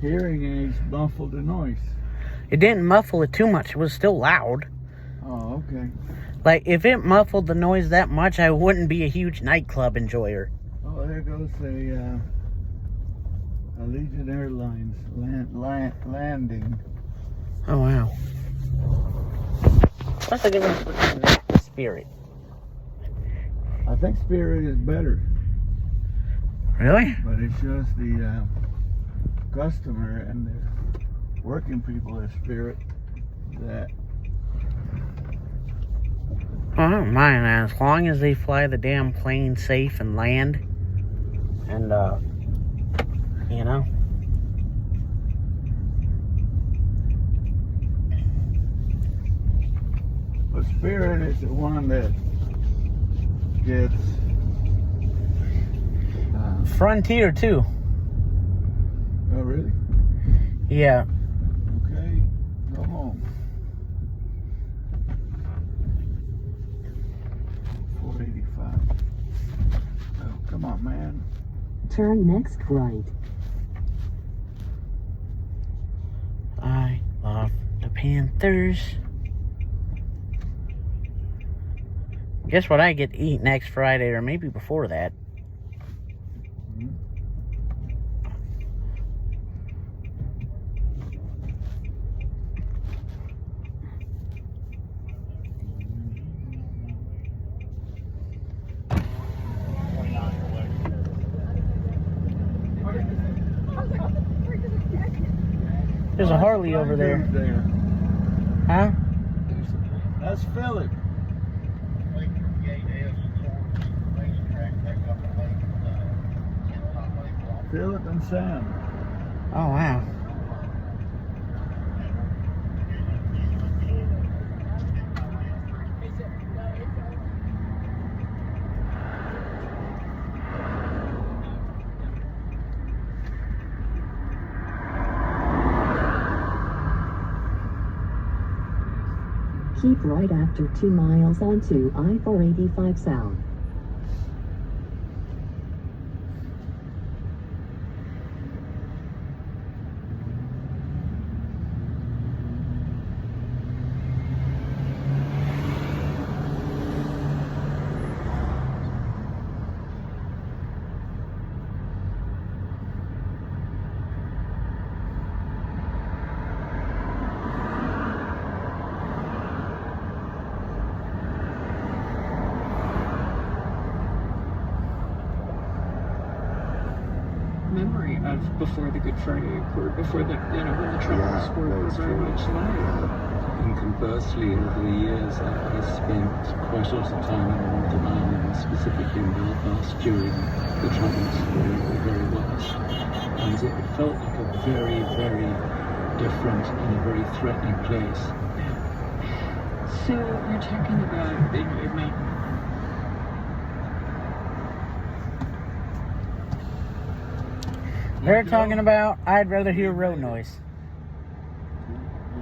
hearing aids muffled the noise. It didn't muffle it too much. It was still loud. Oh, okay. Like, if it muffled the noise that much, I wouldn't be a huge nightclub enjoyer. Oh, there goes a Allegiant Airlines landing. Oh, wow. What's the difference between that and Spirit? I think Spirit is better. Really? But it shows the customer and the working people at Spirit that... I don't mind that, as long as they fly the damn plane safe and land. And, you know. But Spirit is the one that gets... Frontier, too. Oh, really? Yeah. Okay, go home. 485. Oh, come on, man. Turn next right. I love the Panthers. Guess what I get to eat next Friday, or maybe before that? There's a Harley over there. Huh? That's Philip. Philip and Sam. Oh, wow. Keep right after 2 miles onto I-485 South. Memory of before the Good Friday Accord, before the, when the travel sport was very much live. And conversely, over the years, I spent quite a lot of time in Northern Ireland, specifically in Belfast, during the troubles were very worse. And it felt like a very, very different and a very threatening place. So you're talking about your mountain. They're talking about, I'd rather hear road noise. Do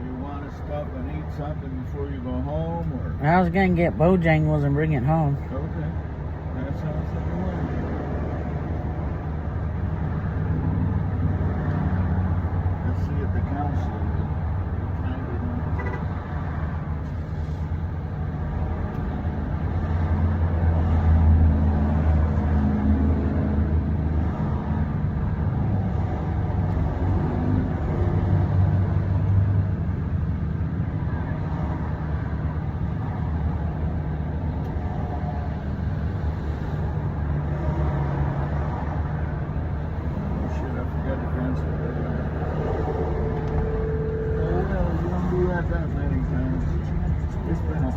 you want to stop and eat something before you go home, or? I was going to get Bojangles and bring it home. Okay, that sounds like a plan. Let's see if the council will find it.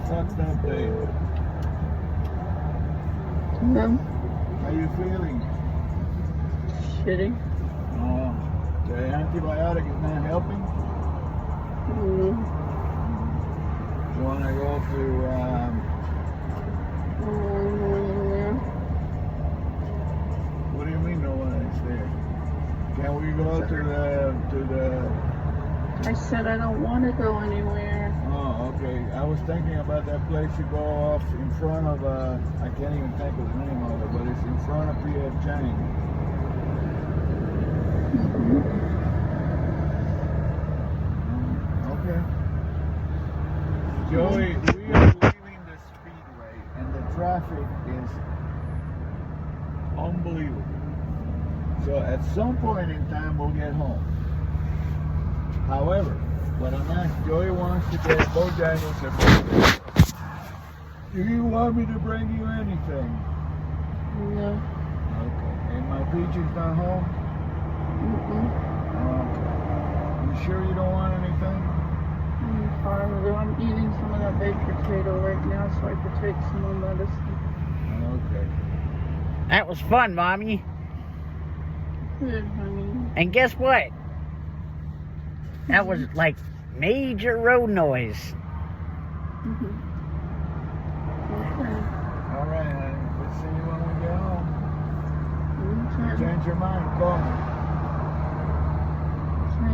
Fucked up day. No. How you feeling? Shitty. Oh, the antibiotic is not helping? Mm-hmm. You want to go to, what do you mean no one is there? Can we go to the... I said I don't want to go anywhere. Oh, okay. I was thinking about that place you go off in front of, I can't even think of the name of it, but it's in front of P.F. Chang. Mm-hmm. at some point in time we'll get home. However, what I'm asking, Joey wants to get Bojangles to bring me. Do you want me to bring you anything? No. Okay. And my peaches not home? Okay. You sure you don't want anything? I'm fine with it. I'm eating some of that baked potato right now so I could take some more medicine. Okay. That was fun, Mommy. Good, honey. And guess what? That was like major road noise. Mm-hmm. Okay. All right, honey. We'll see you when we get home. Okay. Change your mind, call me. Okay.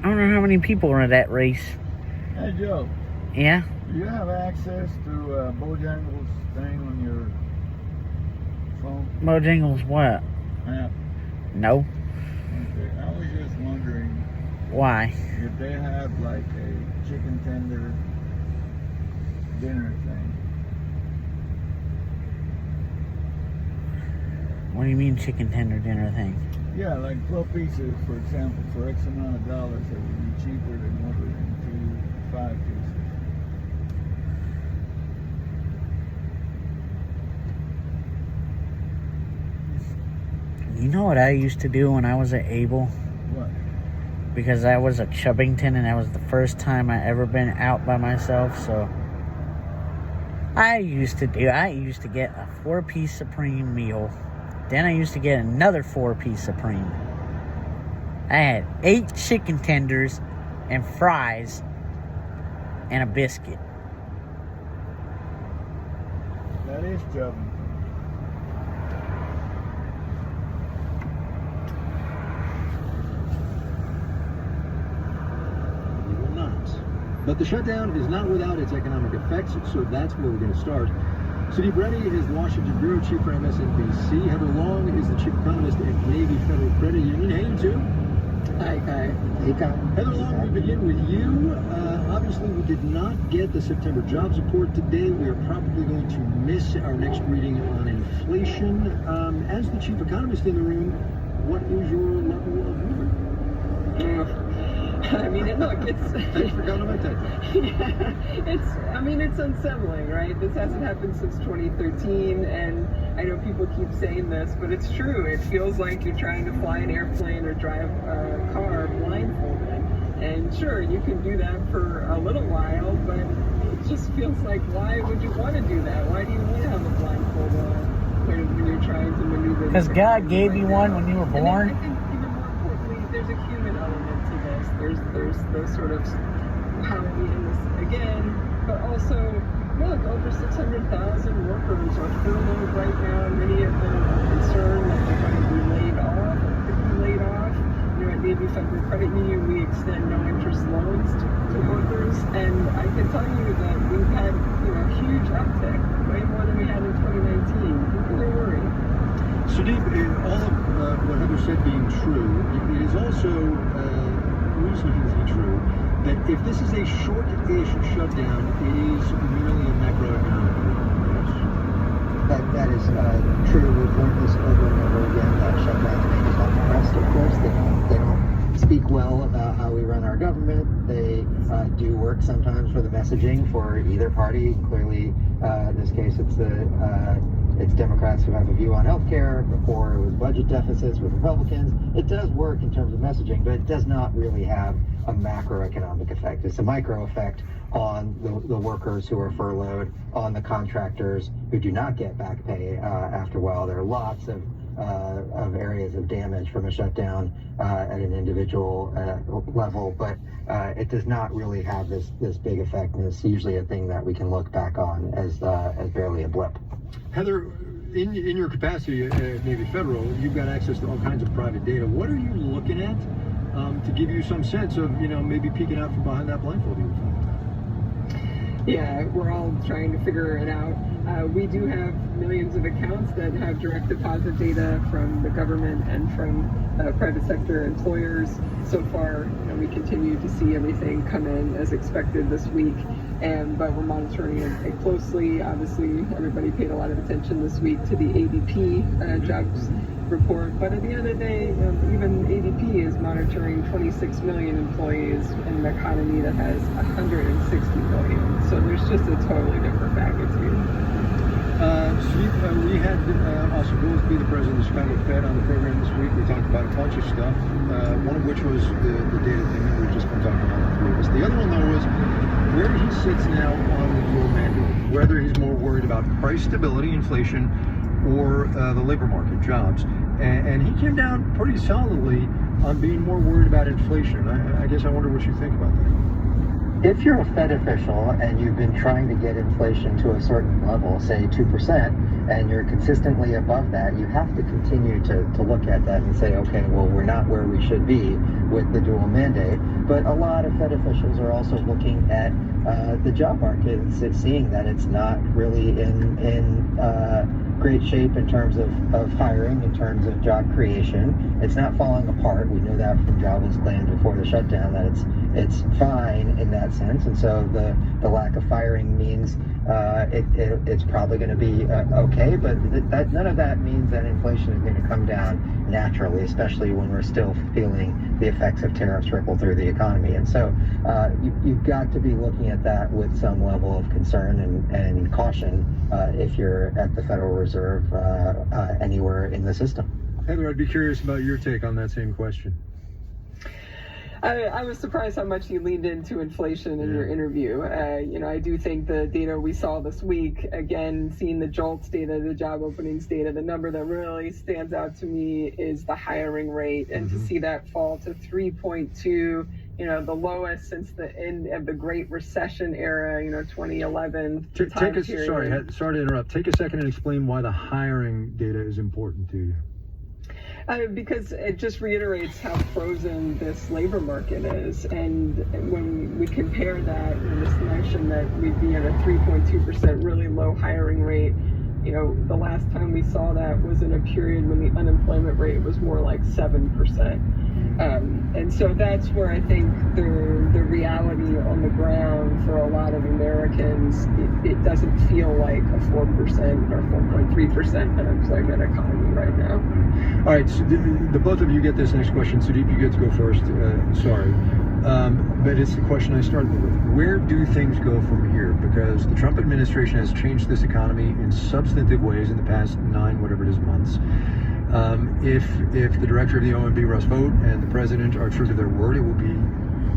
I don't know how many people were in that race. Hey, Joe. Yeah? Do you have access to Bojangles thing on your phone? Bojangles what? Yeah. No. Okay. I was just wondering Why? if they have like a chicken tender dinner thing. What do you mean chicken tender dinner thing? Yeah, like 12 pieces, for example, for X amount of dollars, it would be cheaper than ordering 5 pieces. You know what I used to do when I was at Able? What? Because I was at Chubbington and that was the first time I ever been out by myself, so I used to get a 4-piece Supreme meal. Then I used to get another 4-piece Supreme. I had 8 chicken tenders and fries and a biscuit. That is chubbing. We will not. But the shutdown is not without its economic effects, so that's where we're going to start. Sudeep Reddy is the Washington Bureau Chief for MSNBC. Heather Long is the Chief Economist at Navy Federal Credit Union. Hey, you too. Hi, Kai. Hey, Kai. Heather Long, we begin with you. Obviously, we did not get the September jobs report today. We are probably going to miss our next reading on inflation. As the Chief Economist in the room, what is your level of humor? I mean, look, it's... Thanks for coming to my TED. Yeah, it's unsettling, right? This hasn't happened since 2013, and I know people keep saying this, but it's true. It feels like you're trying to fly an airplane or drive a car blindfolded. And sure, you can do that for a little while, but it just feels like, why would you want to do that? Why do you want to have a blindfold on when you're trying to maneuver? Because God gave you one when you were born. And I think even more importantly, there's a human element to this. There's those sort of how are we in this again, but also look, over 600,000 workers are furloughed right now. Many of them are concerned that they're going to be laid off or could be laid off. You know, at Navy Federal Credit Union, we extend no interest loans to workers, and I can tell you that we've had huge uptick, way more than we had in 2019. People are worried. Sudeep, all of what Heather said being true, it is also reasonably true that if this is a short-ish shutdown, it is merely a macroeconomic one. That is true. We've learned this over and over again. That shutdowns make us unimpressed, of course. They don't speak well about how we run our government. They do work sometimes for the messaging for either party. Clearly, in this case, it's Democrats who have a view on healthcare. Before, it was budget deficits with Republicans. It does work in terms of messaging, but it does not really have a macroeconomic effect. It's a micro effect on the workers who are furloughed, on the contractors who do not get back pay after a while. There are lots of of areas of damage from a shutdown at an individual level, but it does not really have this big effect, and it's usually a thing that we can look back on as barely a blip. Heather, in your capacity at Navy Federal, you've got access to all kinds of private data. What are you looking at to give you some sense of, maybe peeking out from behind that blindfold you were talking about? Yeah, we're all trying to figure it out. We do have millions of accounts that have direct deposit data from the government and from private sector employers. So far, we continue to see everything come in as expected this week, but we're monitoring it closely. Obviously, everybody paid a lot of attention this week to the ADP jobs report, but at the end of the day, even ADP is monitoring 26 million employees in an economy that has 160 million. So there's just a totally different magnitude. Steve, we had Austin Goolsbee, the president of the Chicago Fed, on the program this week. We talked about a bunch of stuff, one of which was the data thing that we've just been talking about, the three of us. The other one, though, was where he sits now on the dual mandate, whether he's more worried about price stability, inflation, or the labor market, jobs. And he came down pretty solidly on being more worried about inflation. I guess I wonder what you think about that. If you're a Fed official and you've been trying to get inflation to a certain level, say 2%, and you're consistently above that, you have to continue to look at that and say, okay, well, we're not where we should be with the dual mandate. But a lot of Fed officials are also looking at the job market and seeing that it's not really in great shape in terms of hiring, in terms of job creation. It's not falling apart. We know that from jobless claims before the shutdown, that it's fine in that sense. And so the lack of firing means it's probably going to be okay, but none of that means that inflation is going to come down naturally, especially when we're still feeling the effects of tariffs ripple through the economy. And so you've got to be looking at that with some level of concern and caution if you're at the Federal Reserve anywhere in the system. Heather, I'd be curious about your take on that same question. I was surprised how much you leaned into inflation in your interview. I do think the data we saw this week, again, seeing the JOLTS data, the job openings data, the number that really stands out to me is the hiring rate. And to see that fall to 3.2, the lowest since the end of the Great Recession era, 2011. Sorry to interrupt. Take a second and explain why the hiring data is important to you. Because it just reiterates how frozen this labor market is. And when we compare that, this notion that we'd be at a 3.2% really low hiring rate, the last time we saw that was in a period when the unemployment rate was more like 7%. And so that's where I think the reality on the ground for a lot of Americans, it doesn't feel like a 4% or 4.3% unemployment economy right now. All right, so the both of you get this next question. Sudeep, you get to go first. Sorry. But it's the question I started with. Where do things go from here? Because the Trump administration has changed this economy in substantive ways in the past 9, whatever it is, months. If the director of the OMB, Russ Vought, and the president are true to their word, it will be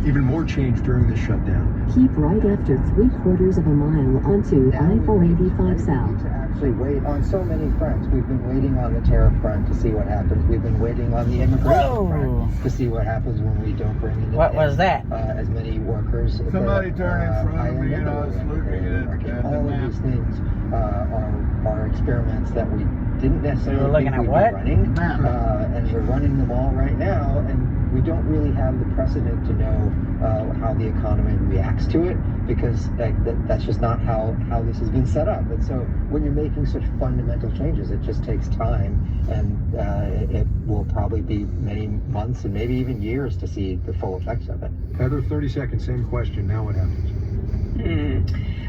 even more change during this shutdown. Keep right after 3/4 of a mile onto I-485 South. To actually wait on so many fronts. We've been waiting on the tariff front to see what happens. We've been waiting on the immigration front to see what happens when we don't bring in as many workers. Somebody turned in front of me and I was looking at the all map. of these things are experiments that we didn't necessarily You were looking think at we'd what? be running, and we're running them all right now, and we don't really have the precedent to know how the economy reacts to it, because that's just not how this has been set up. And so when you're making such fundamental changes, it just takes time, and it will probably be many months and maybe even years to see the full effects of it. Heather, 30 seconds, same question. Now what happens?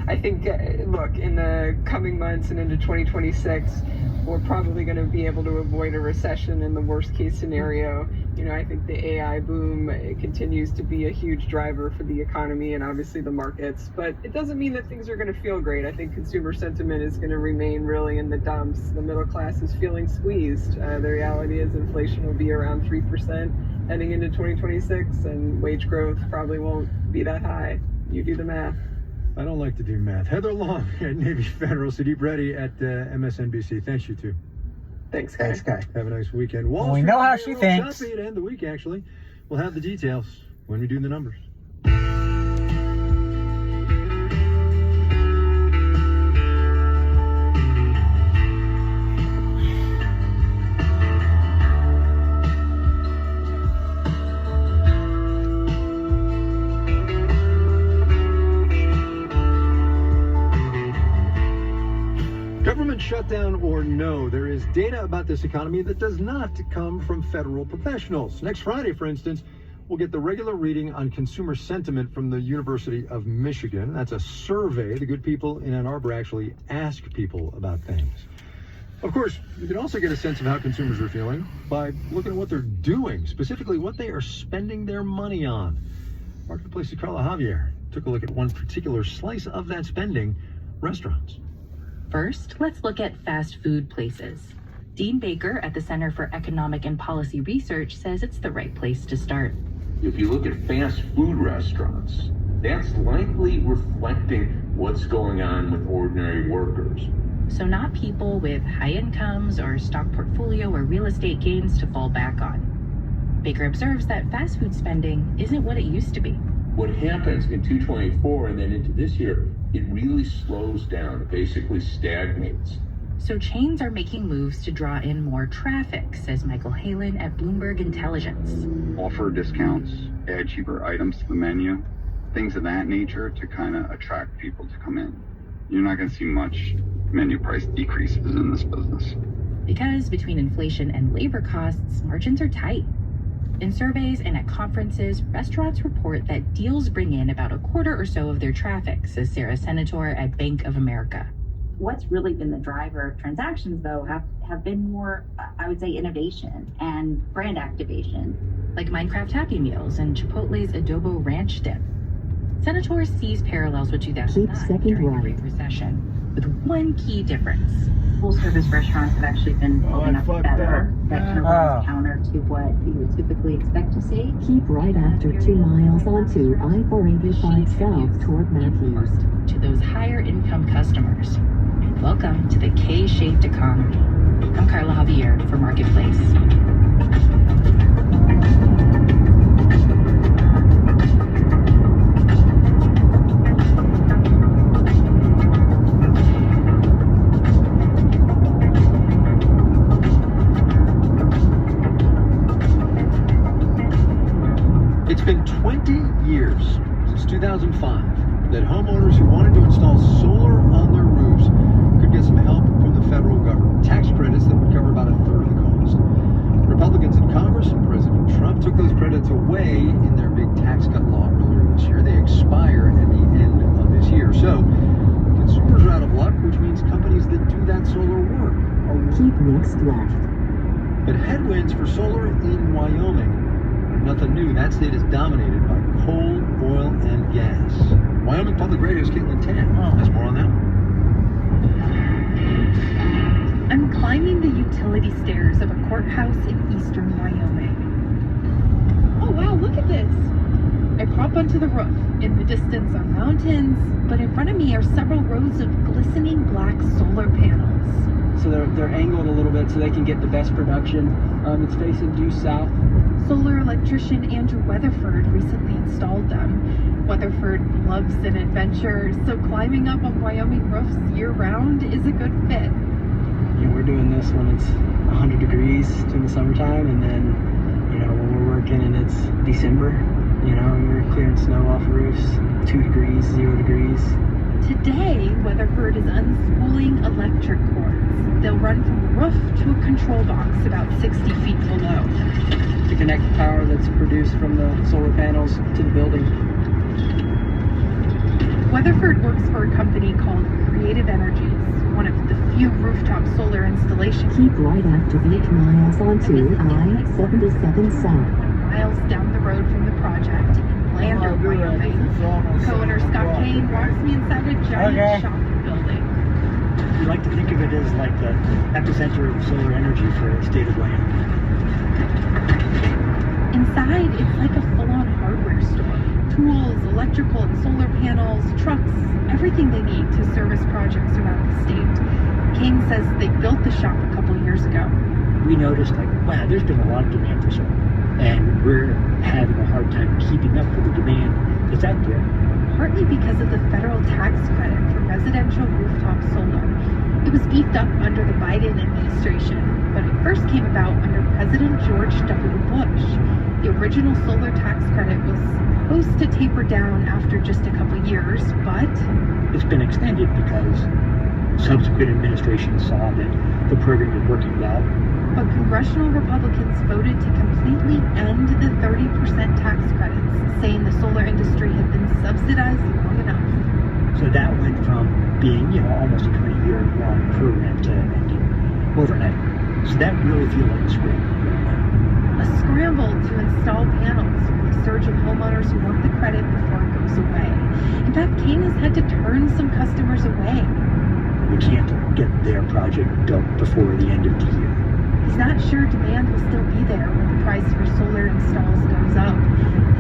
I think, look, in the coming months and into 2026, we're probably going to be able to avoid a recession in the worst case scenario. I think the AI boom continues to be a huge driver for the economy and obviously the markets, but it doesn't mean that things are going to feel great. I think consumer sentiment is going to remain really in the dumps. The middle class is feeling squeezed. The reality is inflation will be around 3% heading into 2026, and wage growth probably won't be that high. You do the math. I don't like to do math. Heather Long at Navy Federal, Sudeep Reddy at MSNBC. Thanks, you two. Thanks, Kai. Thanks, Kai. Have a nice weekend. Wall Well, we Street know how will be she a little thinks. choppy to end the week, actually. We'll have the details when we do the numbers. Government shutdown or no, there is data about this economy that does not come from federal professionals. Next Friday, for instance, we'll get the regular reading on consumer sentiment from the University of Michigan. That's a survey. The good people in Ann Arbor actually ask people about things. Of course, you can also get a sense of how consumers are feeling by looking at what they're doing, specifically what they are spending their money on. Marketplace's Carla Javier took a look at one particular slice of that spending, restaurants. First, let's look at fast food places. Dean Baker at the Center for Economic and Policy Research says it's the right place to start. If you look at fast food restaurants, that's likely reflecting what's going on with ordinary workers. So not people with high incomes or stock portfolio or real estate gains to fall back on. Baker observes that fast food spending isn't what it used to be. What happens in 224 and then into this year, it really slows down, it basically stagnates. So chains are making moves to draw in more traffic, says Michael Halen at Bloomberg Intelligence. Offer discounts, add cheaper items to the menu, things of that nature to kind of attract people to come in. You're not going to see much menu price decreases in this business. Because between inflation and labor costs, margins are tight. In surveys and at conferences, restaurants report that deals bring in about a quarter or so of their traffic, says Sarah Senator at Bank of America. What's really been the driver of transactions, though, have been more, I would say, innovation and brand activation. Like Minecraft Happy Meals and Chipotle's Adobo Ranch Dip. Senator sees parallels with 2009 during the Great Recession, with one key difference. Full-service restaurants have actually been holding up better. That kind of runs counter to what you would typically expect to see. Keep right after 2 miles onto I-485 south toward Matthews. To those higher income customers. Welcome to the K-shaped economy. I'm Carla Javier for Marketplace. It's been 20 years since 2005 that homeowners who wanted to install solar on their roofs could get some help from the federal government. Tax credits that would cover about a third of the cost. Republicans in Congress and President Trump took those credits away in their big tax cut law earlier this year. They expire at the end of this year. So consumers are out of luck, which means companies that do that solar work are Keep next left. But headwinds for solar in Wyoming are nothing new. That state is dominated by coal, oil, and gas. Wyoming Public Radio's Caitlin Tan has more on that one. I'm climbing the utility stairs of a courthouse in eastern Wyoming. Oh wow, look at this! I prop onto the roof. In the distance are mountains, but in front of me are several rows of glistening black solar panels. So they're angled a little bit so they can get the best production. It's facing due south. Solar electrician Andrew Weatherford recently installed them. Weatherford loves an adventure, so climbing up on Wyoming roofs year-round is a good fit. You know, we're doing this when it's 100 degrees in the summertime, and then, you know, when we're working and it's December, you know, we're clearing snow off roofs, 2 degrees, 0 degrees. Today, Weatherford is unspooling electric cords. They'll run from the roof to a control box about 60 feet below. To connect the power that's produced from the solar panels to the building. Weatherford works for a company called Creative Energies, one of the few rooftop solar installations. Keep right after 8 miles onto I-77 south. Miles down the road from the project in Lander, Wyoming. Co-owner Scott Kane walks me inside a giant shop building. We like to think of it as like the epicenter of solar energy for the state of Wyoming. Inside, it's like a full-on hardware store. Tools, electrical and solar panels, trucks, everything they need to service projects around the state. King says they built the shop a couple years ago. We noticed, like, wow, there's been a lot of demand for solar, and we're having a hard time keeping up with the demand that's out there. Partly because of the federal tax credit for residential rooftop solar. It was beefed up under the Biden administration, but it first came about under President George W. Bush. The original solar tax credit was supposed to taper down after just a couple years, but it's been extended because subsequent administrations saw that the program was working well. But congressional Republicans voted to completely end the 30% tax credits, saying the solar industry had been subsidized long enough. So that went from being, almost a 20-year-long program to ending overnight. So that really feels like a scramble. A scramble to install panels with a surge of homeowners who want the credit before it goes away. In fact, King has had to turn some customers away. We can't get their project built before the end of the year. He's not sure demand will still be there when the price for solar installs goes up.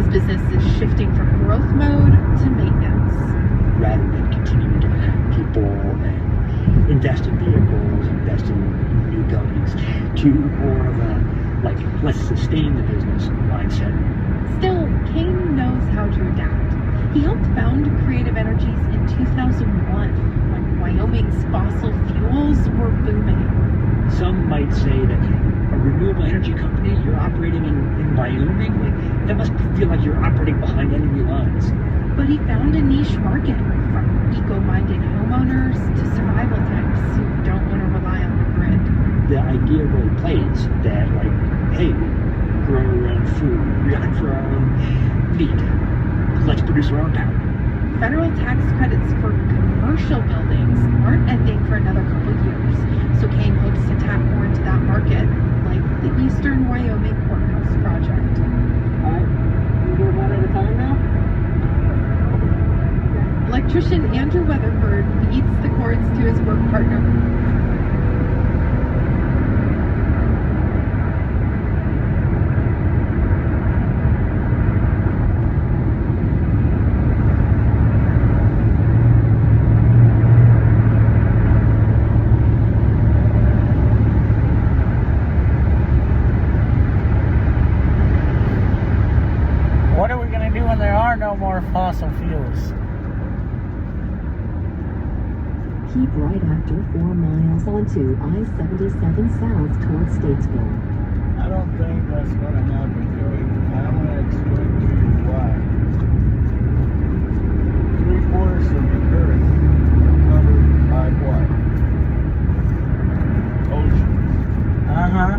His business is shifting from growth mode to maintenance. Rather than continuing to hire people and invest in vehicles, invest in new buildings, to more of a, let's sustain the business mindset. Still, King knows how to adapt. He helped found Creative Energies in 2001, when Wyoming's fossil fuels were booming. Some might say that a renewable energy company, you're operating in Wyoming, that must feel like you're operating behind enemy lines. But he found a niche market, from eco-minded homeowners to survival types who don't want to rely on the grid. The idea really plays that, hey, we grow our own food, we hunt for our own meat, let's produce our own power. Federal tax credits for commercial buildings aren't ending for another couple years, so Kane hopes to tap more into that market, like the Eastern Wyoming Courthouse project. Alright, we're about out of time now? Electrician Andrew Weatherford feeds the cords to his work partner. What are we going to do when there are no more fossil fuels? Keep right after 4 miles onto I-77 south towards Statesville. I don't think that's going to happen, Joey. I'm going to explain to you why. 3/4 of the earth are covered by what? Oceans. Uh-huh.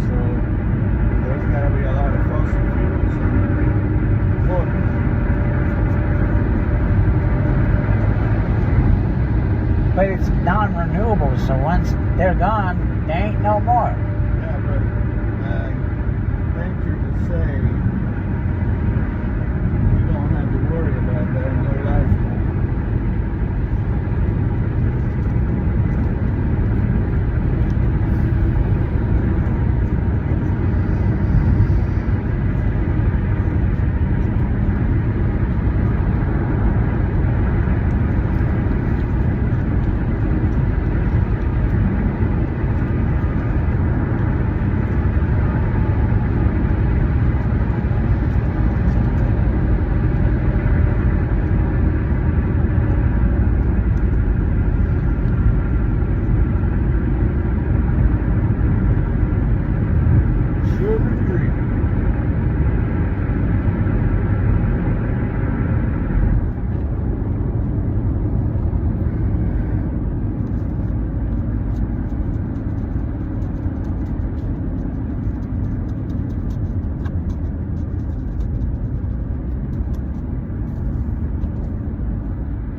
So there's got to be a lot of fossil fuels in the water. But it's non-renewable, so once they're gone, there ain't no more. Yeah, but I venture to say you don't have to worry about that in your lifetime.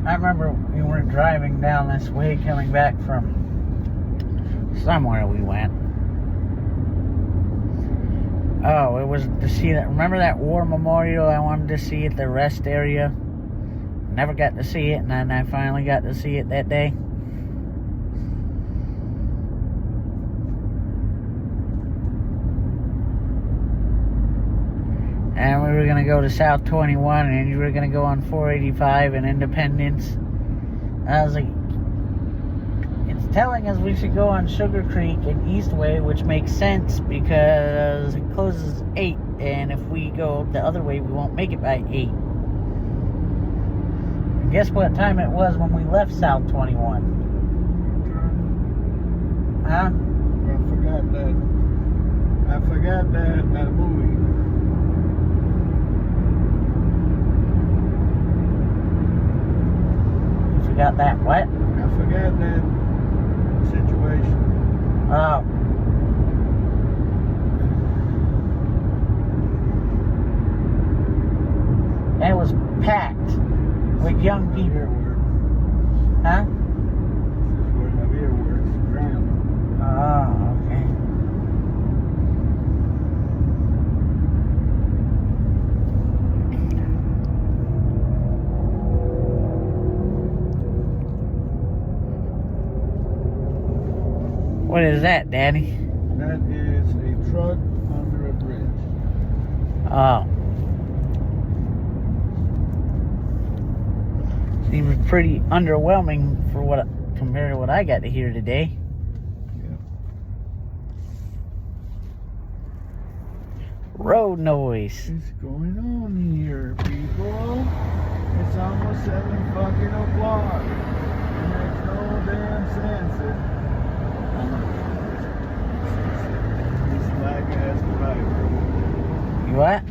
I remember we were driving down this way coming back from somewhere we went. Oh, it was to see that. Remember that war memorial I wanted to see at the rest area? Never got to see it, and then I finally got to see it that day. And we were going to go to South 21, and you were going to go on 485 and Independence. I was like, it's telling us we should go on Sugar Creek and Eastway, which makes sense because it closes 8, and if we go the other way, we won't make it by 8. And guess what time it was when we left South 21? Huh? I forgot that movie. You forgot that what? I forgot that situation. Oh. And it was packed with young people. Huh? This is where Javier works. Ground. Oh, okay. What is that, Danny? That is a truck under a bridge. Oh. Seems pretty underwhelming for what compared to what I got to hear today. Yeah. Road noise. What's going on here, people? It's almost 7 fucking o'clock. It makes no damn sense. This black ass driver. You what?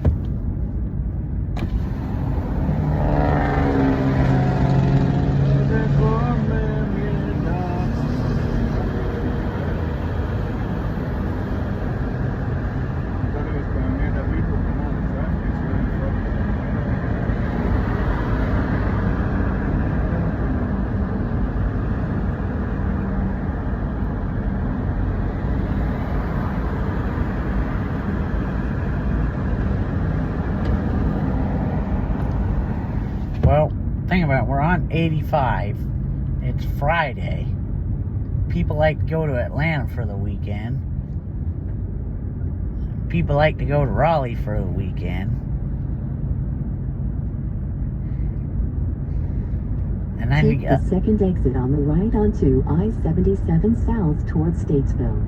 Well, think about it. We're on 85. It's Friday. People like to go to Atlanta for the weekend. People like to go to Raleigh for the weekend. And then Take the second exit on the right onto I-77 south towards Statesville.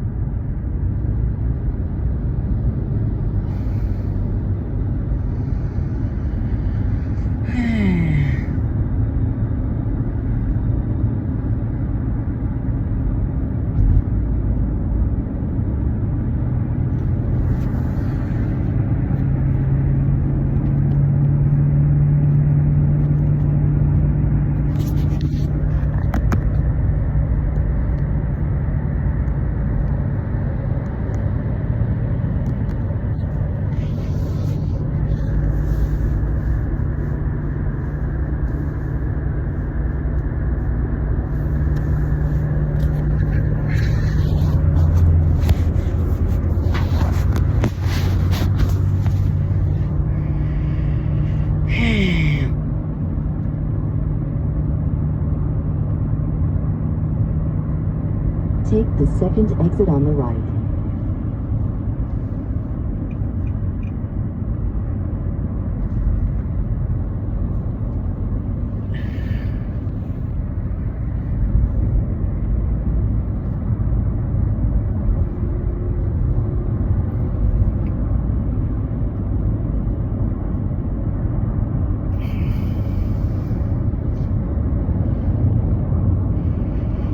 Take the second exit on the right.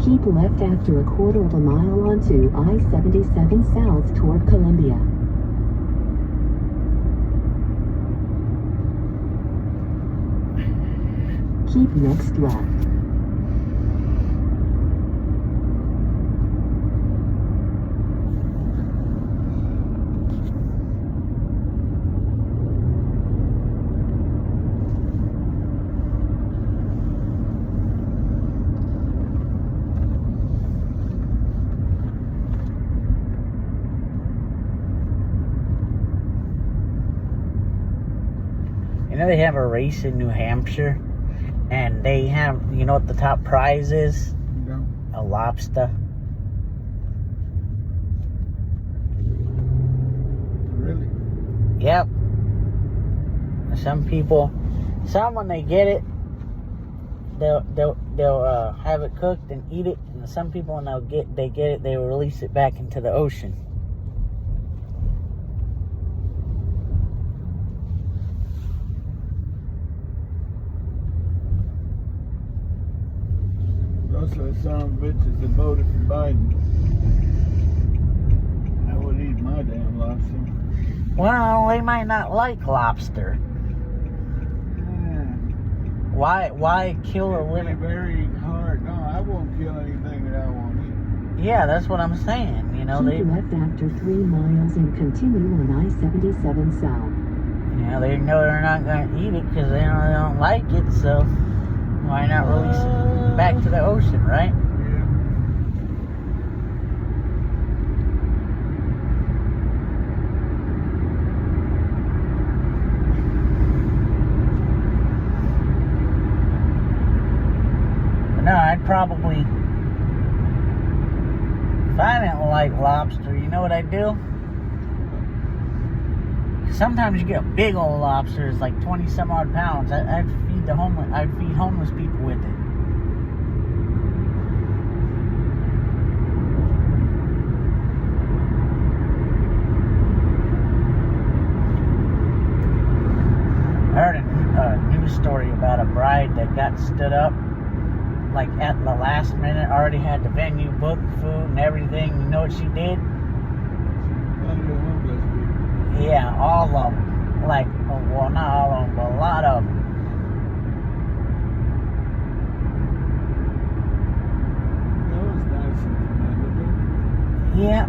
Keep left after a quarter of a mile onto I-77 south toward Columbia. Keep next left. You know they have a race in New Hampshire, and they have, you know what the top prize is? No. A lobster. Really? Yep. Some people, when they get it, they'll have it cooked and eat it, and some people, when they get it, they will release it back into the ocean. Those are the son of bitches that voted for Biden. I would eat my damn lobster. Well, they might not like lobster. Why kill a living? Very hard. No, I won't kill anything that I won't eat. Yeah, that's what I'm saying. You know, Keep left after 3 miles and continue on I-77 south. They know they're not going to eat it because they don't like it, so why not release it back to the ocean, right? No, I'd probably, if I didn't like lobster, you know what I'd do? Sometimes you get big old lobsters, like 20 some odd pounds. I'd feed homeless people with it. I heard a news story about a bride that got stood up like at the last minute, already had the venue booked, food and everything. You know what she did? Yeah, all of them. Like, well, not all of them, but a lot of them. That was nice and commendable. Yeah.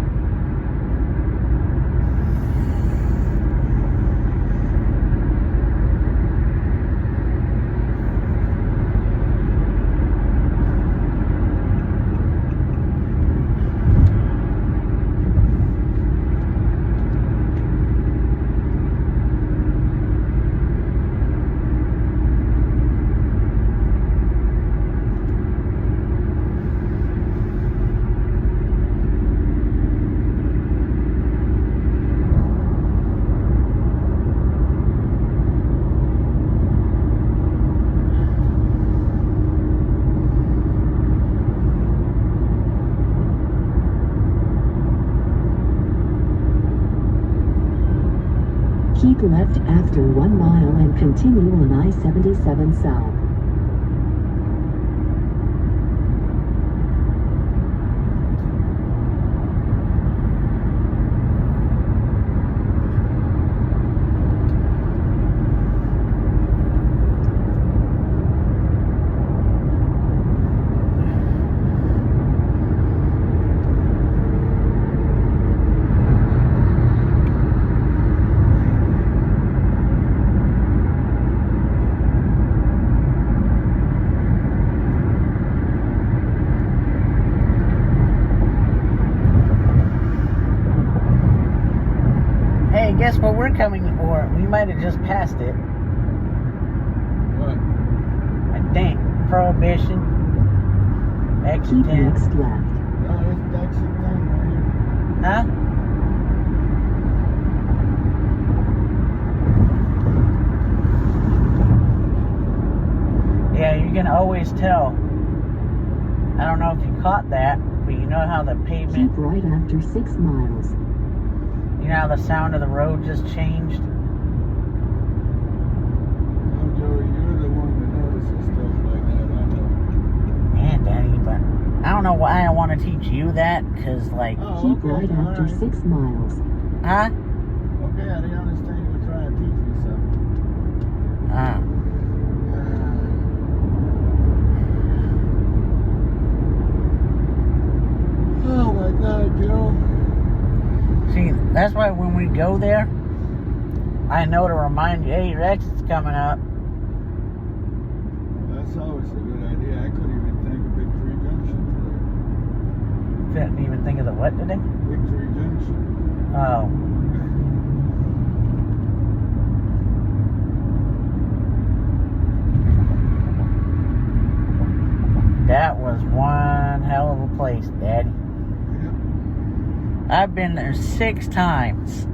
Keep left after 1 mile and continue on I-77 south. Guess what we're coming, or we might have just passed it. What? I think. Prohibition. Exit Keep 10. next left. No, it's exit 10 right here. Huh? Yeah, you can always tell. I don't know if you caught that, but you know how the pavement... Keep right after 6 miles. You know how the sound of the road just changed? No, Joey, you're the one that notices stuff like that, I know. Yeah, Daddy, but I don't know why I want to teach you that, because, like... Keep right after 6 miles. Huh? Okay, I didn't understand you were trying to teach me something. Oh my God, Joe. See, that's why when we go there, I know to remind you, hey, your exit's coming up. That's always a good idea. I couldn't even think of Victory Junction today. Couldn't even think of the what today? Victory Junction. Oh. That was one hell of a place, Daddy. I've been there 6 times.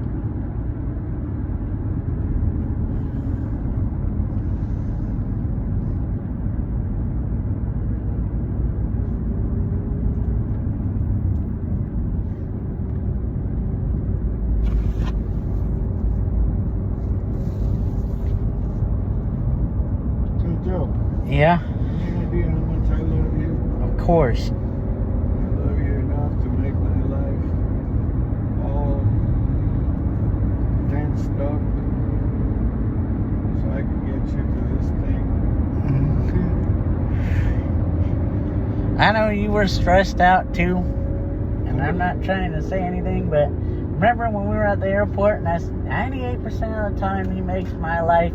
Yeah? Any idea how much I love you? Of course. I love you enough to make my life all fenced up so I can get you to this thing. I know you were stressed out too, and I'm not trying to say anything, but remember when we were at the airport, and that's 98% of the time he makes my life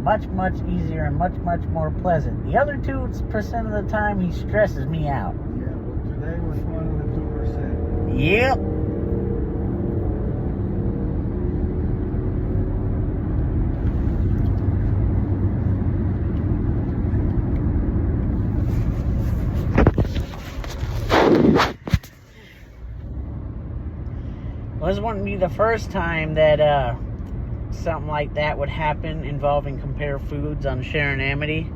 much, much easier and much, much more pleasant. The other 2% of the time, he stresses me out. Yeah, well, today was one of the 2%. Yep. Well, this wouldn't be the first time that something like that would happen involving Compare Foods on Sharon Amity.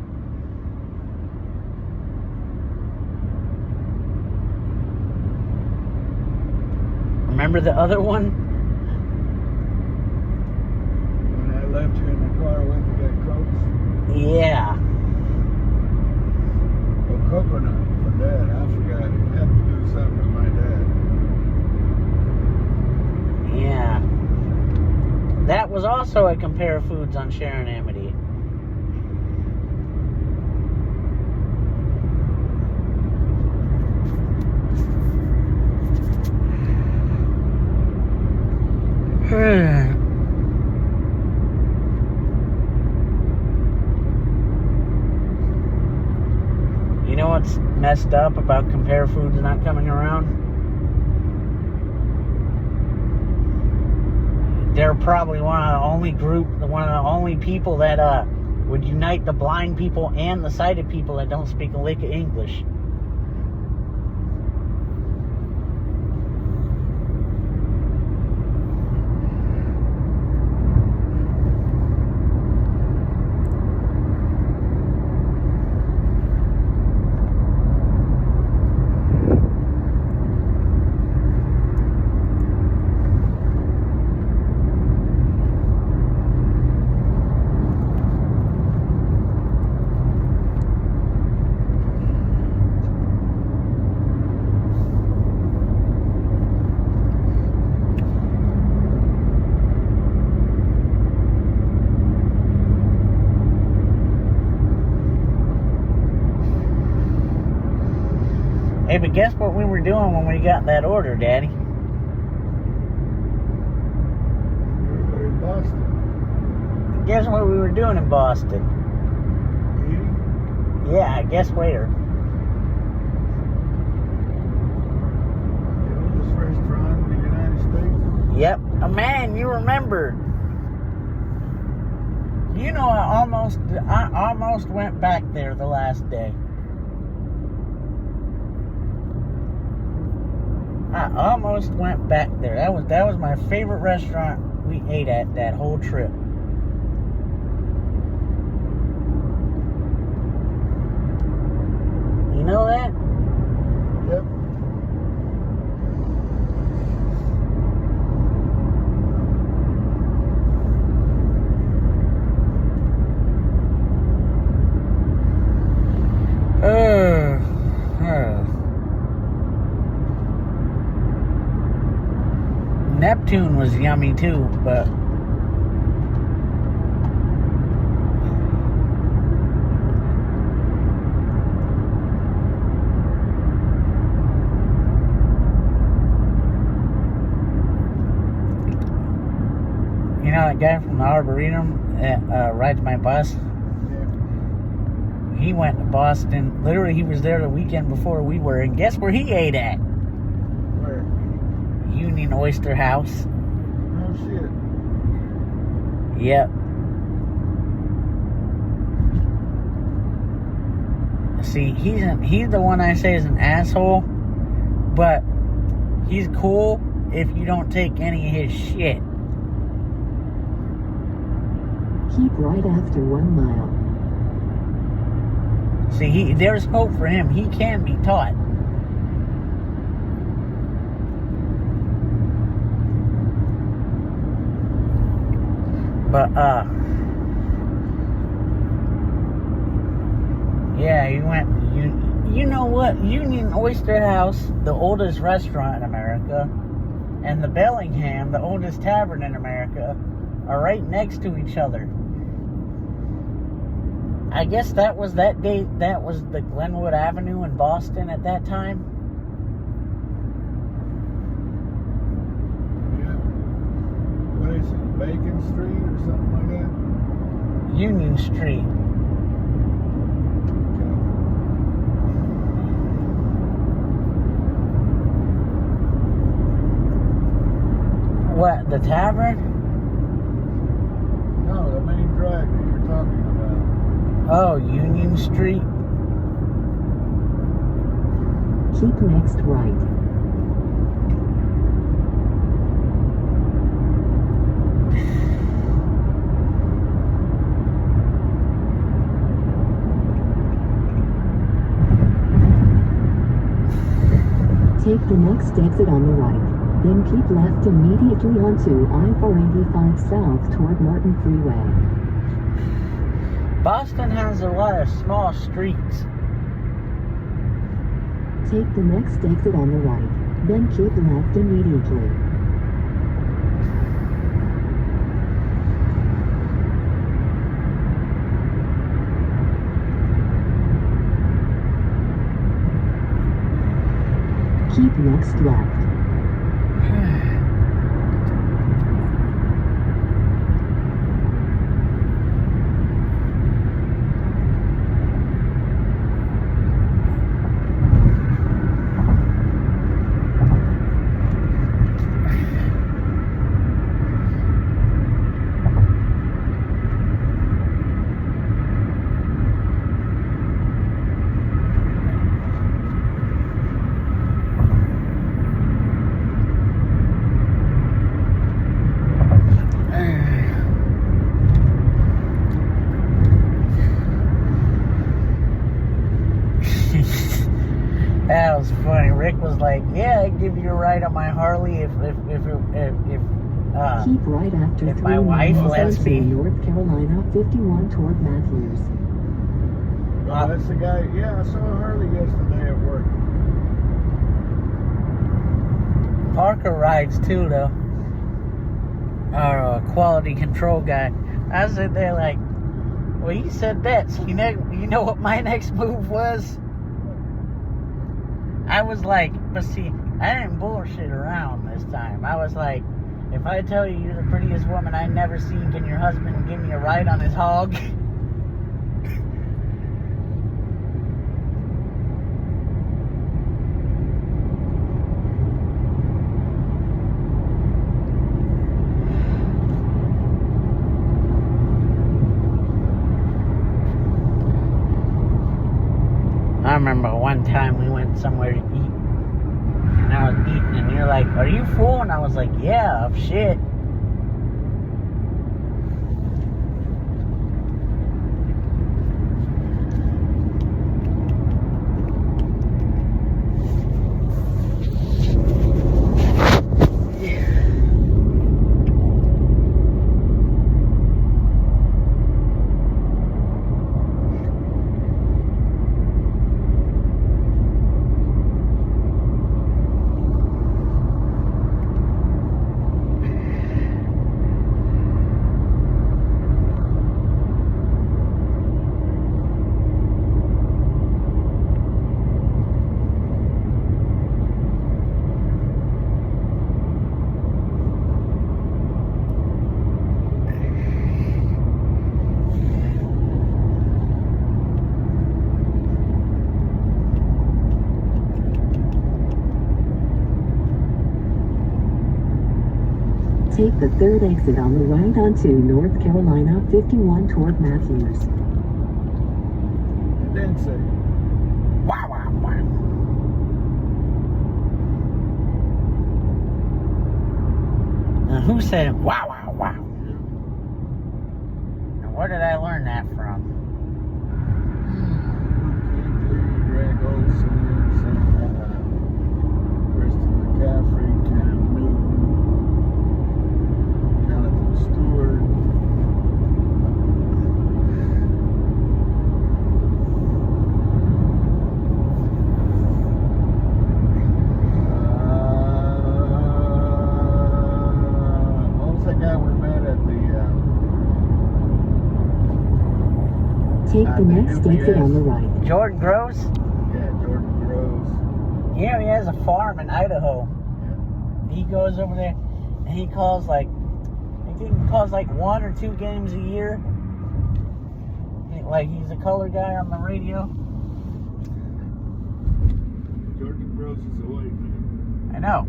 Remember the other one? When I left you in the car, went to get Cokes? Yeah. Well, coconut for Dad. I forgot. You had to do something with my dad. Yeah. That was also a Compare Foods on Sharon Amity. You know what's messed up about Compare Foods not coming around? They're probably one of the only people that would unite the blind people and the sighted people that don't speak a lick of English. Hey, but guess what we were doing when we got that order, Daddy? We were in Boston. Guess what we were doing in Boston? Eating? Yeah, guess where? The oldest restaurant in the United States. Yep. Oh, man, you remember. You know, I almost went back there the last day. I almost went back there. That was my favorite restaurant we ate at that whole trip. You know that? Yep. Neptune was yummy too, but you know that guy from the Arboretum that rides my bus? He went to Boston. Literally, he was there the weekend before we were, and guess where he ate at? Where? Union Oyster House. Oh, shit. Yep. See, he's the one I say is an asshole, but he's cool if you don't take any of his shit. Keep right after 1 mile. See, there's hope for him. He can be taught. But, Yeah, you went. You know what? Union Oyster House, the oldest restaurant in America, and the Bellingham, the oldest tavern in America, are right next to each other. I guess that was the Glenwood Avenue in Boston at that time. Yeah. What is it? Bacon Street or something like that? Union Street. What, the tavern? No, the main drag that you're talking about. Oh, Union Street. Keep next right. Take the next exit on the right. Then keep left immediately onto I-485 south toward Martin Freeway. Boston has a lot of small streets. Take the next exit on the right. Then keep left immediately. Keep next left. That was funny. Rick was like, "Yeah, I'd give you a ride on my Harley if Keep right after if 3 my wife miles lets onto me." North Carolina 51 toward Matthews. Oh, that's the guy. Yeah, I saw Harley yesterday at work. Parker rides too, though. Our quality control guy. I was sitting there like, well, you said that. So you know what my next move was? I was like, but see, I didn't bullshit around this time. I was like, if I tell you you're the prettiest woman I've never seen, can your husband give me a ride on his hog? I remember one time we went somewhere to eat, and I was eating, and you're like, "Are you full?" And I was like, "Yeah, of shit." Take the third exit on the right onto North Carolina 51 toward Matthews. Then say, Wow, wow, wow. And who said wow, wow, wow? And where did I learn that from? Greg Olson, Kristen McCaffrey, Cam Newton, Jonathan Stewart. Take the next exit on the right. Jordan Groves? Yeah, Jordan Groves. Yeah, he has a farm in Idaho. Yeah. He goes over there and he calls like 1 or 2 games a year. Like he's a color guy on the radio. Jordan Groves is a white man. I know.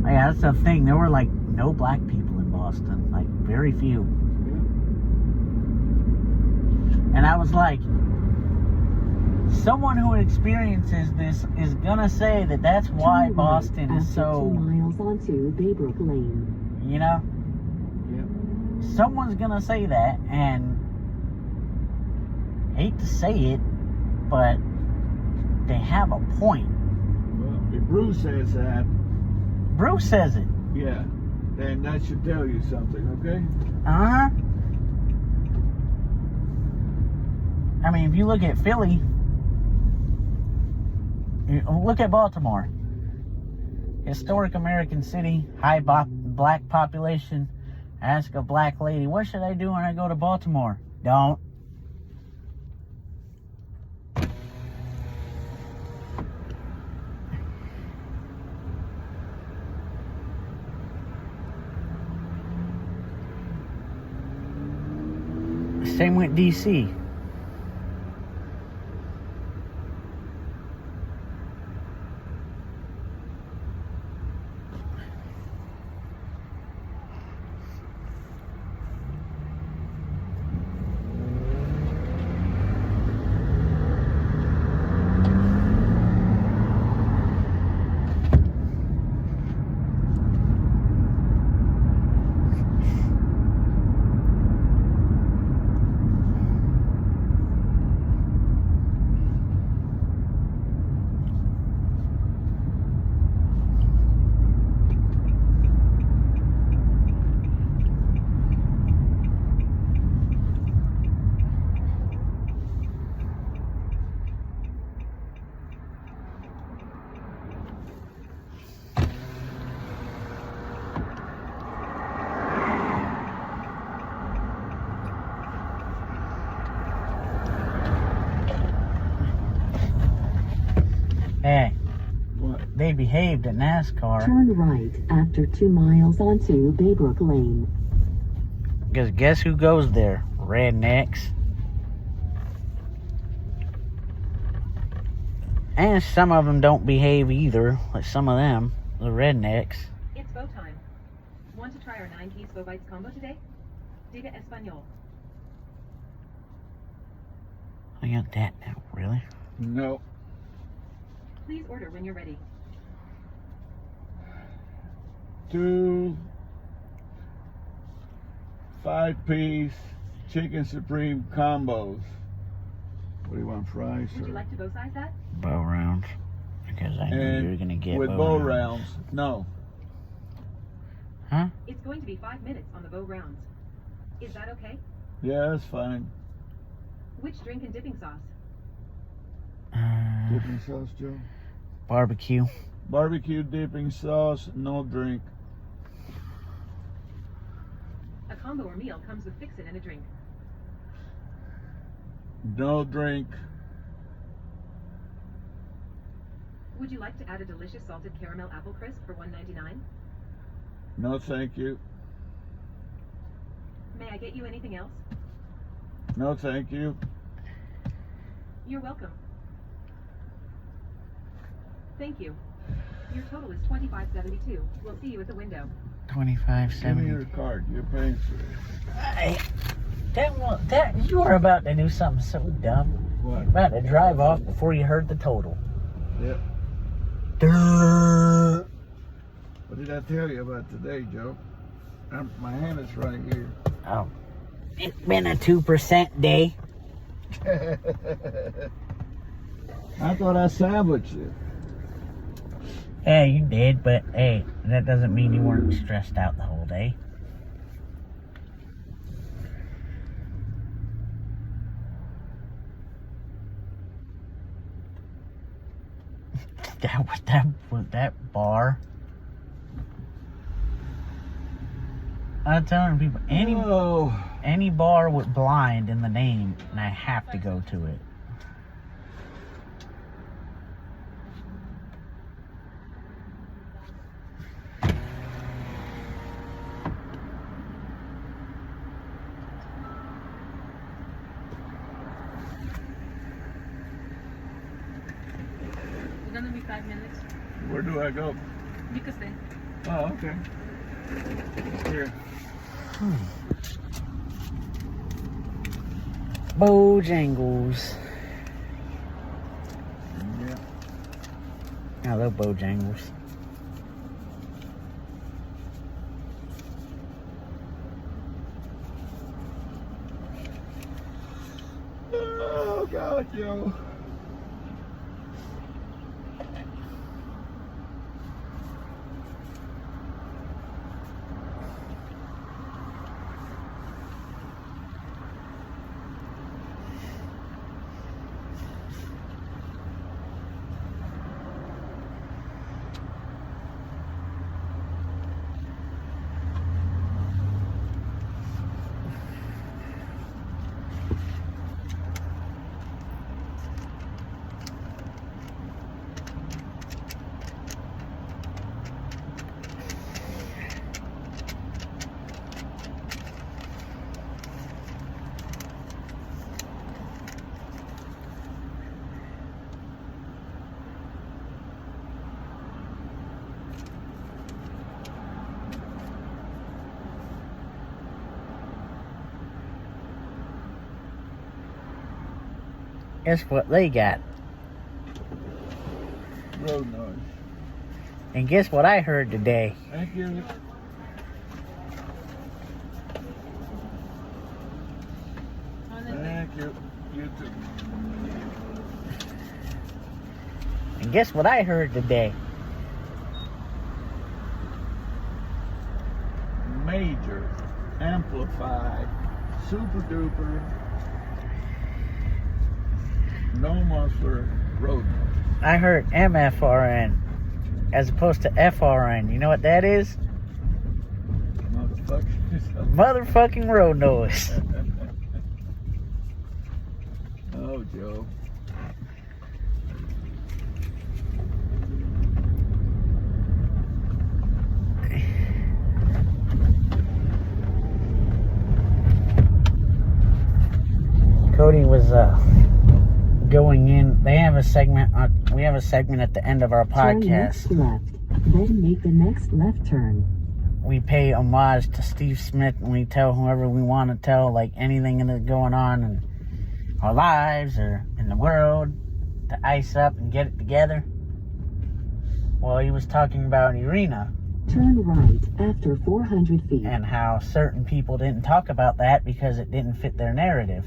Yeah, that's the thing. There were like no black people in Boston. Like very few. Yeah. And I was like, someone who experiences this is gonna say that that's why Boston is so. 2 miles onto Baybrook Lane. You know? Yeah. Someone's gonna say that, and hate to say it, but they have a point. Well, if Bruce says that. Bruce says it. Yeah. Then that should tell you something, okay? Uh-huh. I mean, if you look at Philly, look at Baltimore. Historic American city, high black population. Ask a black lady, what should I do when I go to Baltimore? Don't. Same with DC. Hey, What? They behaved at NASCAR. Turn right after 2 miles onto Baybrook Lane. Because guess who goes there? Rednecks. And some of them don't behave either. Like some of them, the rednecks. It's bow time. Want to try our 9-piece bow bites combo today? Diga Espanol. I got that now, really? No. Please order when you're ready. 2 5-piece chicken supreme combos. What do you want, fries? Would you like to bow size that? Bow rounds. Because I knew you were going to get with bow rounds. No. Huh? It's going to be 5 minutes on the bow rounds. Is that okay? Yeah, that's fine. Which drink and dipping sauce? Dipping sauce, Joe? Barbecue. Barbecue dipping sauce, no drink. A combo or meal comes with fix-it and a drink. No drink. Would you like to add a delicious salted caramel apple crisp for $1.99? No, thank you. May I get you anything else? No, thank you. You're welcome. Thank you. Your total is $25.72. We'll see you at the window. $25.70. Give me your card. You're paying for it. You were about to do something so dumb. What? About to drive off before you heard the total. Yep. Duh. What did I tell you about today, Joe? My hand is right here. Oh. It's been a 2% day. I thought I sandwiched you. Yeah, you did, but hey, that doesn't mean you weren't stressed out the whole day. that bar. I'm telling people, any bar with blind in the name, and I have to go to it. It's gonna be 5 minutes. Where do I go? You can stay. Oh, okay. Here. Bojangles. Yeah. I love Bojangles. Oh, God, Joe. Guess what they got? Road noise. And guess what I heard today? Thank you. Thank you. You too. And guess what I heard today? Major, amplified, super duper, no muffler road noise. I heard MFRN as opposed to FRN. You know what that is? Motherfucking road noise. Oh, Joe. Cody was going in. They have a segment. We have a segment at the end of our Turn next podcast. left, then make the next left turn. We pay homage to Steve Smith, and we tell whoever we want to tell, like anything that's going on in our lives or in the world, to ice up and get it together. Well, he was talking about Irina. Turn right after 400 feet. And how certain people didn't talk about that because it didn't fit their narrative.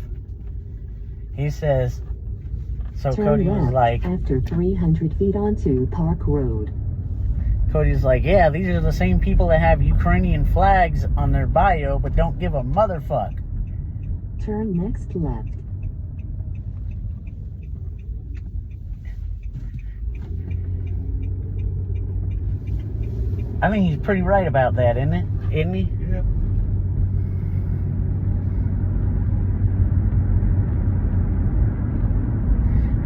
He says, so Turn Cody was left like, after 300 feet onto Park Road. Cody's like, yeah, these are the same people that have Ukrainian flags on their bio but don't give a motherfuck. Turn next left. I think he's pretty right about that, isn't it? Isn't he? Yep.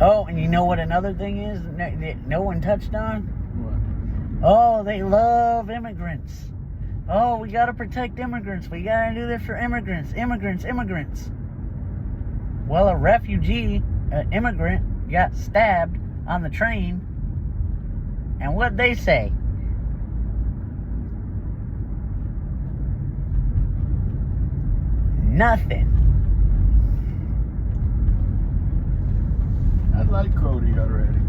Oh, and you know what another thing is that no one touched on? What? Oh, they love immigrants. Oh, we got to protect immigrants. We got to do this for immigrants. Immigrants. Well, a refugee, an immigrant, got stabbed on the train. And what'd they say? Nothing. I like Cody already.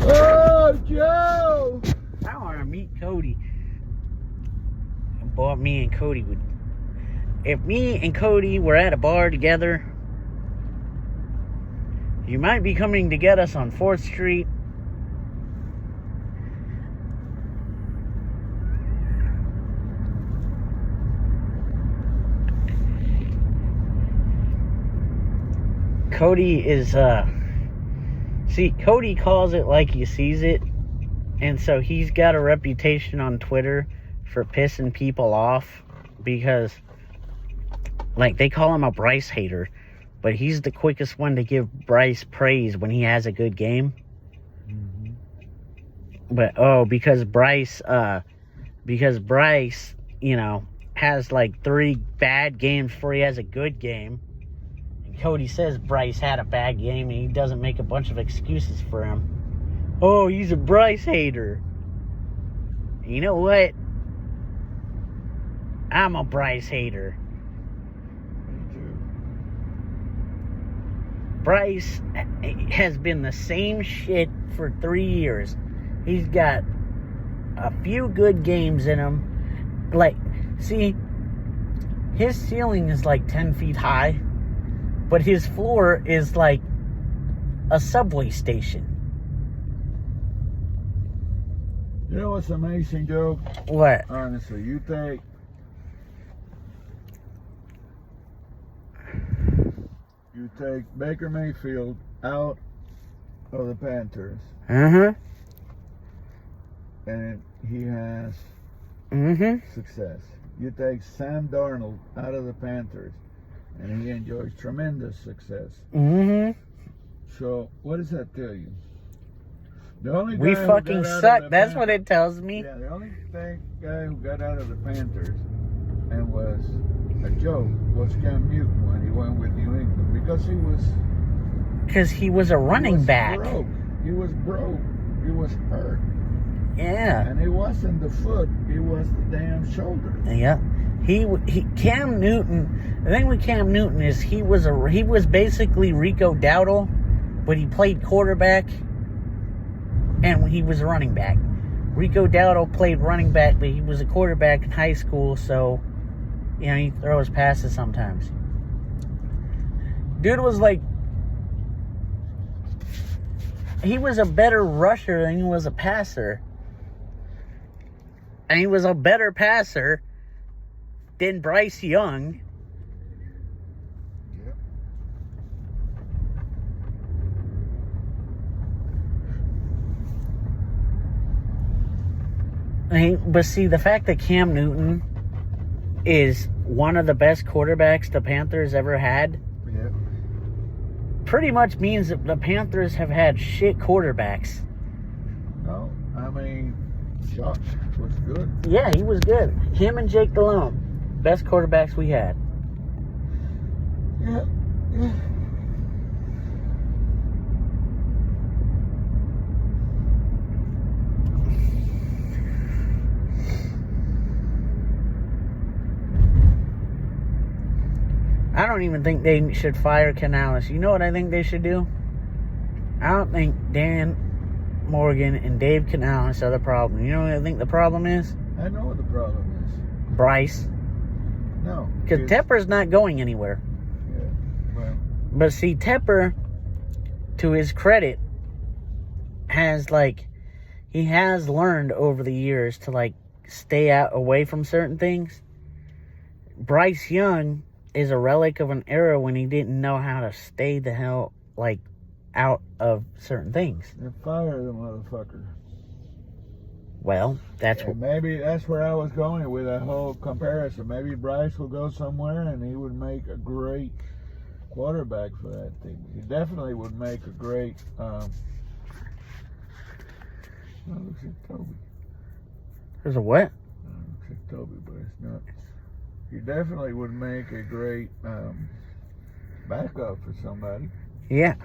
Oh, Joe! I want to meet Cody. Boy, me and Cody would... If me and Cody were at a bar together, you might be coming to get us on 4th Street. Cody is See, Cody calls it like he sees it, and so he's got a reputation on Twitter for pissing people off because, like, they call him a Bryce hater, but he's the quickest one to give Bryce praise when he has a good game. But, because Bryce, you know, has like 3 bad games before he has a good game. And Cody says Bryce had a bad game and he doesn't make a bunch of excuses for him. Oh, he's a Bryce hater. You know what? I'm a Bryce hater. Bryce has been the same shit for 3 years. He's got a few good games in him. Like, see, his ceiling is like 10 feet high, but his floor is like a subway station. You know what's amazing, Joe? What? Honestly, you take Baker Mayfield out of the Panthers. And he has success. You take Sam Darnold out of the Panthers, and he enjoys tremendous success. So, what does that tell you? The only guy we who fucking got out suck. of the That's Panthers, what it tells me. Yeah, the only guy who got out of the Panthers and was a joke was Cam Newton when he went with New England because he was a running back. Broke. He was broke. He was hurt. Yeah. And it wasn't the foot, it was the damn shoulder. Yeah. Cam Newton, the thing with Cam Newton is he was basically Rico Dowdle, but he played quarterback and he was a running back. Rico Dowdle played running back, but he was a quarterback in high school, so you know, he throws passes sometimes. Dude was like, he was a better rusher than he was a passer. And he was a better passer than Bryce Young. Yep. But see, the fact that Cam Newton is one of the best quarterbacks the Panthers ever had pretty much means that the Panthers have had shit quarterbacks. No, I mean, Josh was good. Yeah, he was good. Him and Jake Delhomme, best quarterbacks we had. Yeah. I don't even think they should fire Canales. You know what I think they should do? I don't think Dan Morgan and Dave Canales are the problem. You know what I think the problem is? I know what the problem is. Bryce. No. Because Tepper's not going anywhere. Yeah, well. But see, Tepper, to his credit, he has learned over the years to, stay out away from certain things. Bryce Young is a relic of an era when he didn't know how to stay the hell, out of certain things. Then fire the motherfucker. Well, maybe that's where I was going with that whole comparison. Maybe Bryce will go somewhere and he would make a great quarterback for that team. He definitely would make a great looks like Toby. There's a what? Looks like Toby, but it's not. He definitely would make a great backup for somebody. Yeah.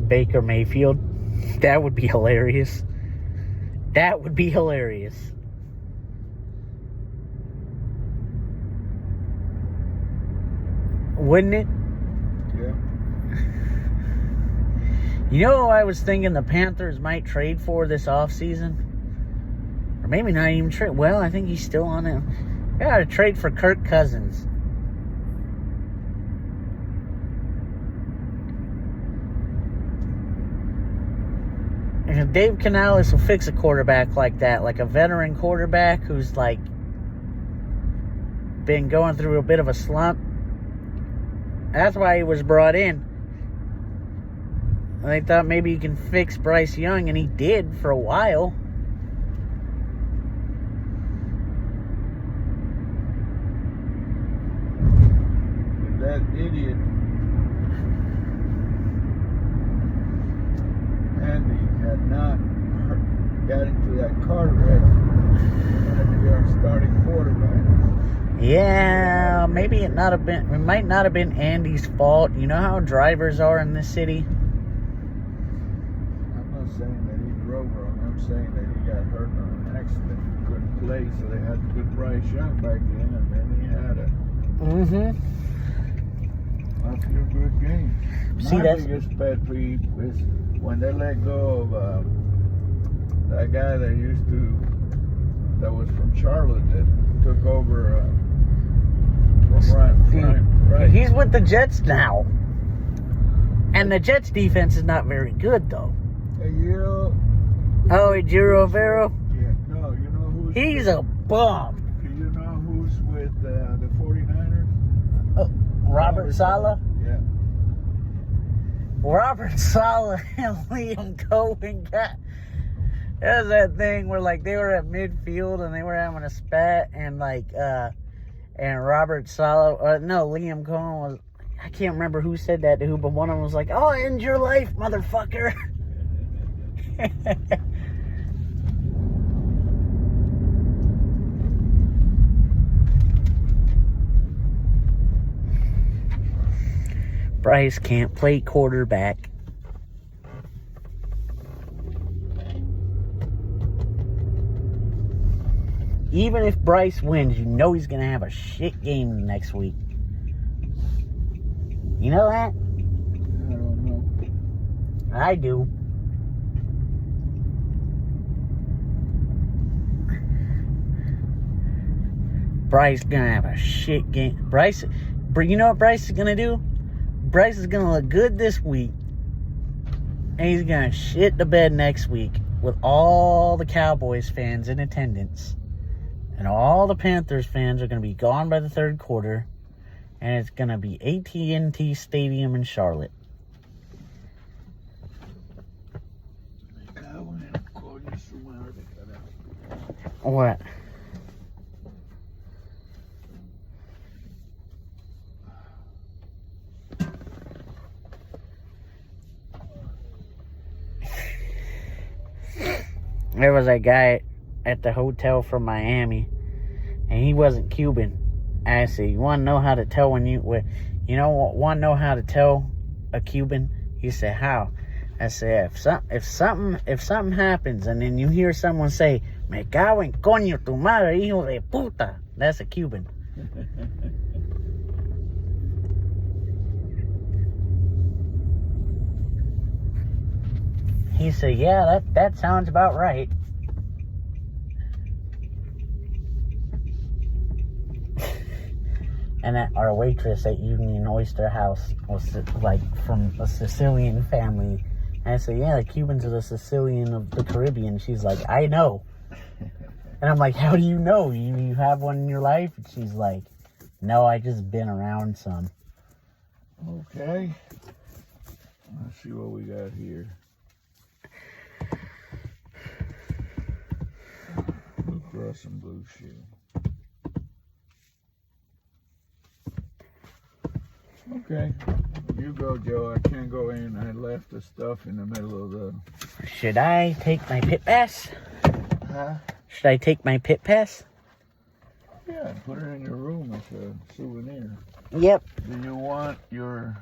Baker Mayfield. That would be hilarious. That would be hilarious. Wouldn't it? Yeah. You know who I was thinking the Panthers might trade for this offseason? Or maybe not even trade. Well, I think he's still on it. They got to trade for Kirk Cousins. And Dave Canales will fix a quarterback like that, like a veteran quarterback who's been going through a bit of a slump. That's why he was brought in. They thought maybe he can fix Bryce Young, and he did for a while. That idiot Andy had not got into that car wreck, and had to be our starting quarterback. Yeah, maybe it might not have been Andy's fault. You know how drivers are in this city? I'm not saying that he drove wrong. I'm saying that he got hurt in an accident. He couldn't play, so they had to put Bryce Young back in, and then he had a few good games. My biggest pet peeve is when they let go of that guy that was from Charlotte that took over from right. He's with the Jets now. And the Jets defense is not very good, though. Ejiro Evero? Yeah, no, you know who's... He's a bum. Do you know who's with the 49ers? Robert Saleh? Yeah. Robert Saleh and Liam Cohen got... That was that thing where, like, they were at midfield and they were having a spat, and, like, and Robert Saleh... Liam Cohen was... I can't remember who said that to who, but one of them was like, "Oh, end your life, motherfucker." Bryce can't play quarterback. Even if Bryce wins, you know he's going to have a shit game next week. You know that? I don't know. I do. Bryce gonna have a shit game. You know what Bryce is gonna do? Bryce is gonna look good this week, and he's gonna shit the bed next week with all the Cowboys fans in attendance, and all the Panthers fans are gonna be gone by the third quarter. And it's going to be AT&T Stadium in Charlotte. What? There was a guy at the hotel from Miami, and he wasn't Cuban. I said, "You want to know how to tell want to know how to tell a Cuban?" He said, "How?" I said, if something happens and then you hear someone say, "Me cago en coño tu madre, hijo de puta," that's a Cuban. He said, "Yeah, that sounds about right." And our waitress at Union Oyster House was like from a Sicilian family. And I said, "Yeah, the Cubans are the Sicilian of the Caribbean." She's like, "I know." And I'm like, "How do you know? You have one in your life?" And she's like, "No, I just been around some." Okay. Let's see what we got here. Blue Cross and Blue Shield. Okay, you go, Joe. I can't go in. I left the stuff in the middle of the... Should I take my pit pass? Huh? Should I take my pit pass? Yeah, put it in your room as a souvenir. Yep. Do you want your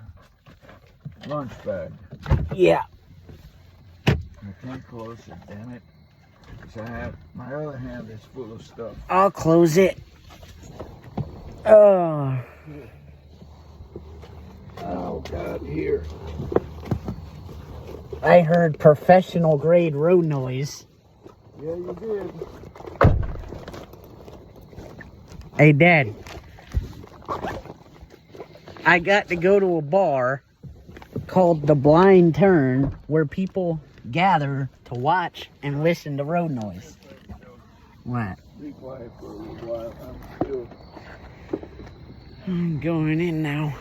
lunch bag? Yeah. I can't close it, damn it. Because my other hand is full of stuff. I'll close it. Oh. Oh, God, here. I heard professional grade road noise. Yeah, you did. Hey, Dad. I got to go to a bar called The Blind Turn where people gather to watch and listen to road noise. What? Be quiet for a little while. I'm going in now.